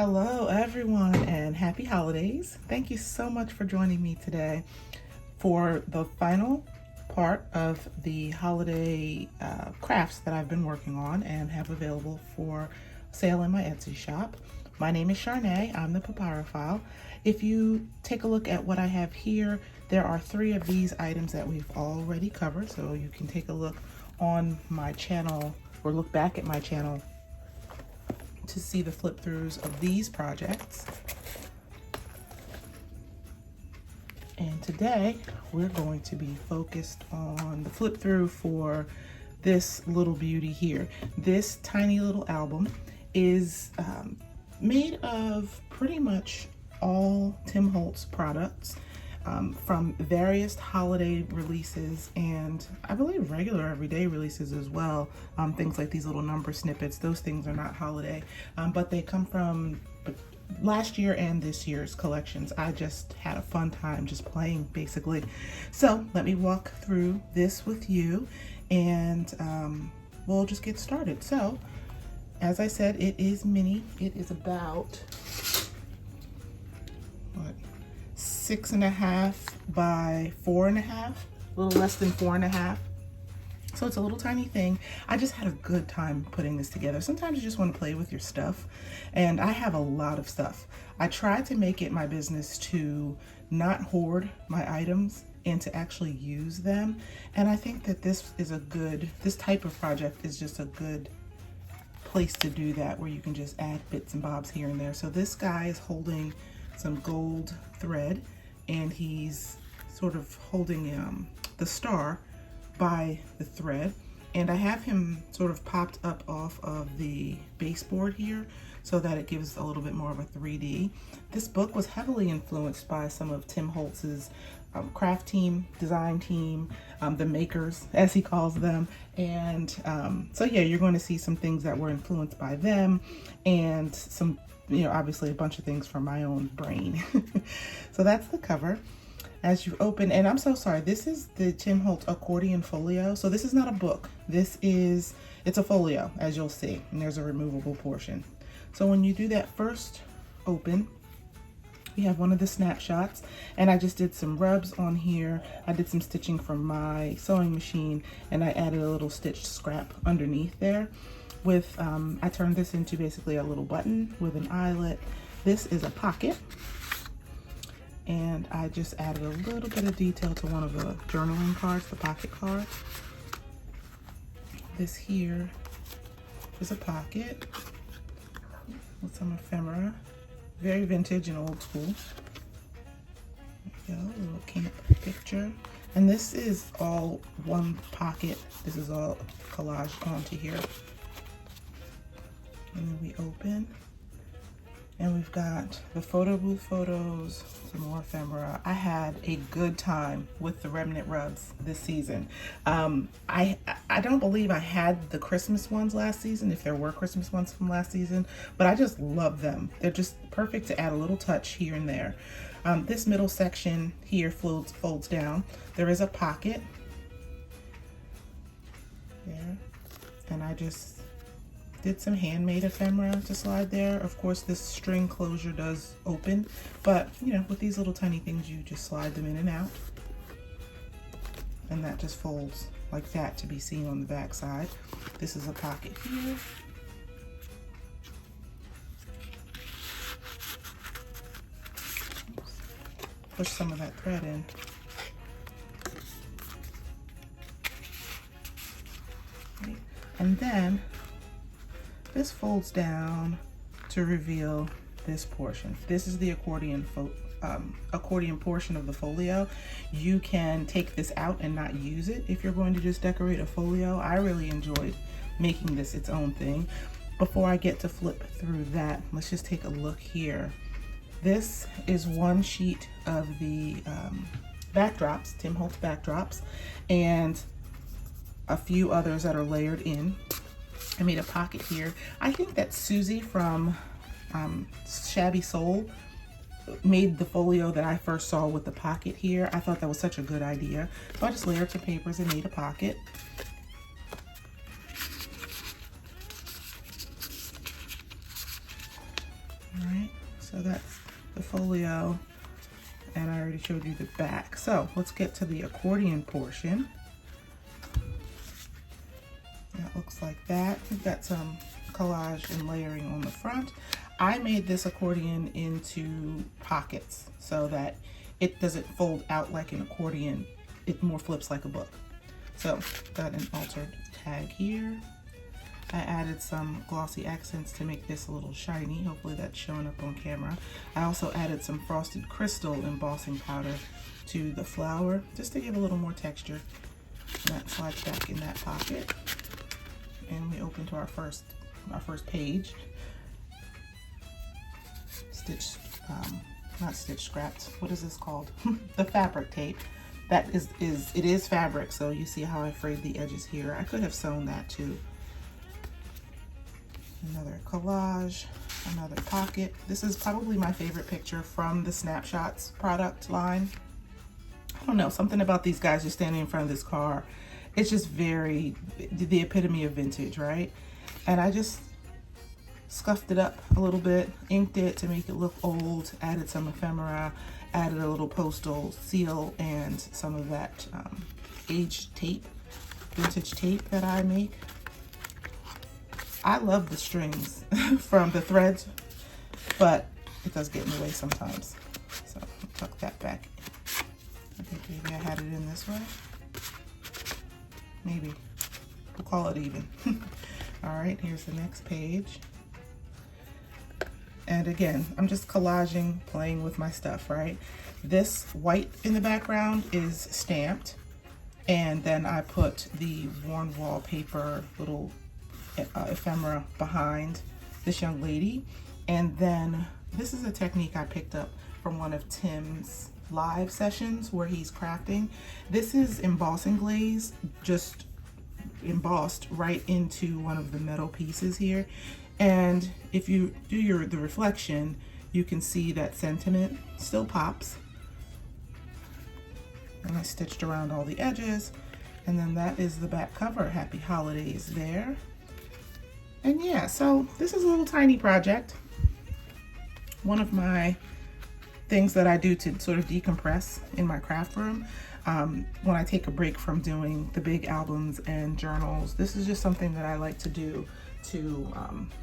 Hello everyone and happy holidays. Thank you so much for joining me today for the final part of the holiday crafts that I've been working on and have available for sale in my Etsy shop. My name is Charnay. I'm the Papyrophile. If you take a look at what I have here, there are 3 of these items that we've already covered, so you can take a look on my channel or look back at my channel to see the flip throughs of these projects. And today we're going to be focused on the flip through for this little beauty here. This tiny little album is made of pretty much all Tim Holtz products from various holiday releases and I believe regular everyday releases as well. Things like these little number snippets, those things are not holiday, but they come from last year and this year's collections. I just had a fun time just playing basically. So let me walk through this with you and we'll just get started. So as I said, it is mini. It is about 6.5 by 4.5, a little less than 4.5. So it's a little tiny thing. I just had a good time putting this together. Sometimes you just want to play with your stuff, and I have a lot of stuff. I try to make it my business to not hoard my items and to actually use them. And I think that this type of project is just a good place to do that, where you can just add bits and bobs here and there. So this guy is holding some gold thread and he's sort of holding the star by the thread, and I have him sort of popped up off of the baseboard here so that it gives a little bit more of a 3D. This book was heavily influenced by some of Tim Holtz's craft team, design team, the makers as he calls them, and so yeah, you're going to see some things that were influenced by them and some, you know, obviously a bunch of things from my own brain. So that's the cover. As you open, and I'm so sorry, this is the Tim Holtz accordion folio. So this is not a book. It's a folio, as you'll see, and there's a removable portion. So when you do that first open, we have one of the snapshots, and I just did some rubs on here. I did some stitching from my sewing machine, and I added a little stitched scrap underneath there. With I turned this into basically a little button with an eyelet. This is a pocket, and I just added a little bit of detail to one of the journaling cards, the pocket cards. This here is a pocket with some ephemera, very vintage and old school. There we go, a little camp picture. And this is all one pocket. This is all collaged onto here. And then we open, and we've got the photo booth photos, some more ephemera. I had a good time with the remnant rubs this season. I don't believe I had the Christmas ones last season, if there were Christmas ones from last season, but I just love them. They're just perfect to add a little touch here and there. This middle section here folds down. There is a pocket there, and I just did some handmade ephemera to slide there. Of course, this string closure does open, but you know, with these little tiny things, you just slide them in and out, and that just folds like that to be seen on the back side. This is a pocket here. Oops. Push some of that thread in. Right. And then this folds down to reveal this portion. This is the accordion portion of the folio. You can take this out and not use it if you're going to just decorate a folio. I really enjoyed making this its own thing. Before I get to flip through that, let's just take a look here. This is one sheet of the backdrops, Tim Holtz backdrops, and a few others that are layered in. I made a pocket here. I think that Susie from Shabby Soul made the folio that I first saw with the pocket here. I thought that was such a good idea. So I just layered some papers and made a pocket. All right. that's the folio, and I already showed you the back. So let's get to the accordion portion. That looks like that. We've got some collage and layering on the front. I made this accordion into pockets so that it doesn't fold out like an accordion. It more flips like a book. So got an altered tag here. I added some glossy accents to make this a little shiny. Hopefully that's showing up on camera. I also added some frosted crystal embossing powder to the flower just to give a little more texture. And that slides back in that pocket. And we open to our first page. Stitched, not stitch scrapped. What is this called? The fabric tape. That it is fabric, so you see how I frayed the edges here. I could have sewn that too. Another collage, another pocket. This is probably my favorite picture from the Snapshots product line. I don't know, something about these guys just standing in front of this car. It's just very the epitome of vintage, right? And I just scuffed it up a little bit, inked it to make it look old, added some ephemera, added a little postal seal and some of that aged tape, vintage tape that I make. I love the strings from the threads, but it does get in the way sometimes. So I'll tuck that back. I think maybe I had it in this way. Maybe. We'll call it even. All right, here's the next page. And again, I'm just collaging, playing with my stuff, right? This white in the background is stamped. And then I put the worn wallpaper little ephemera behind this young lady. And then this is a technique I picked up from one of Tim's live sessions where he's crafting. This is embossing glaze, just embossed right into one of the metal pieces here. And if you do the reflection, you can see that sentiment still pops. And I stitched around all the edges. And then that is the back cover. Happy holidays there. And yeah, so this is a little tiny project. One of my things that I do to sort of decompress in my craft room. When I take a break from doing the big albums and journals, this is just something that I like to do to,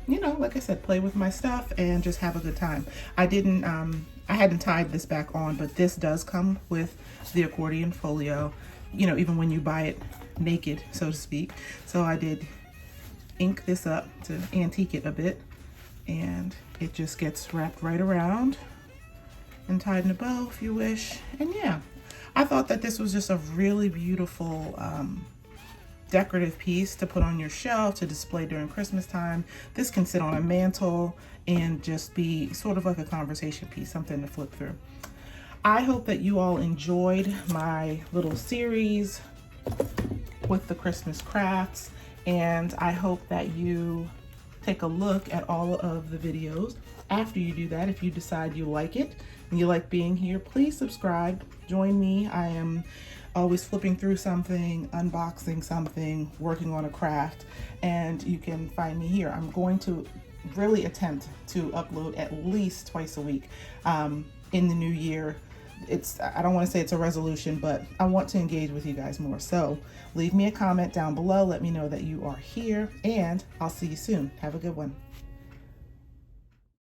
you know, like I said, play with my stuff and just have a good time. I hadn't tied this back on, but this does come with the accordion folio, you know, even when you buy it naked, so to speak. So I did ink this up to antique it a bit, and it just gets wrapped right around and tied in a bow if you wish. And yeah, I thought that this was just a really beautiful decorative piece to put on your shelf to display during Christmas time. This can sit on a mantle and just be sort of like a conversation piece, something to flip through. I hope that you all enjoyed my little series with the Christmas crafts, and I hope that you take a look at all of the videos. After you do that, if you decide you like it and you like being here, please subscribe, join me. I am always flipping through something, unboxing something, working on a craft, and you can find me here. I'm going to really attempt to upload at least twice a week in the new year. I don't want to say it's a resolution, but I want to engage with you guys more. So leave me a comment down below. Let me know that you are here, and I'll see you soon. Have a good one.